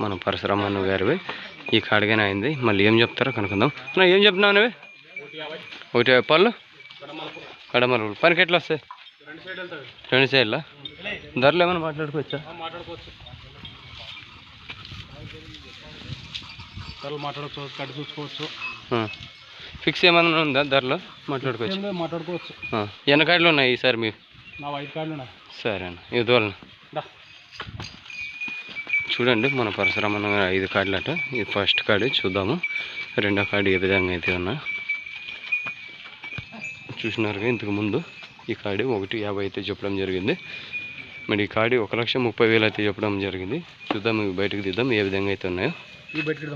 మన పరశురామన్న గారివి ఈ కాడిగానే అయింది. మళ్ళీ ఏం చెప్తారో కనుక్కుందాం. ఏం చెప్తున్నావు నువ్వే? 150 పళ్ళు కడమలు పనికి ఎట్లా వస్తాయి? 2 సైడ్లా ధరలు ఏమైనా మాట్లాడుకోవచ్చా? కట్టు చూసుకోవచ్చు. ఫిక్స్ ఏమైనా ఉందా ధరలో? మాట్లాడుకోవచ్చు. ఎన్ని కాయలు ఉన్నాయి ఈసారి మీ? 5 కాయలు ఉన్నాయి. సరే అన్న ఇవి దోలన చూడండి. మన పరశురామన్న 5 కాయలు అట. ఇది ఫస్ట్ కాడి చూద్దాము. రెండో కాడి ఏ విధంగా అయితే ఉన్నా చూసినారుగా. ఇంతకు ముందు ఈ కాడి 150 అయితే చెప్పడం జరిగింది. మరి ఈ కాడి 1,30,000 అయితే చెప్పడం జరిగింది. చూద్దాం ఇవి బయటకు తీద్దాం ఏ విధంగా అయితే ఉన్నాయో. ఈ బయటకు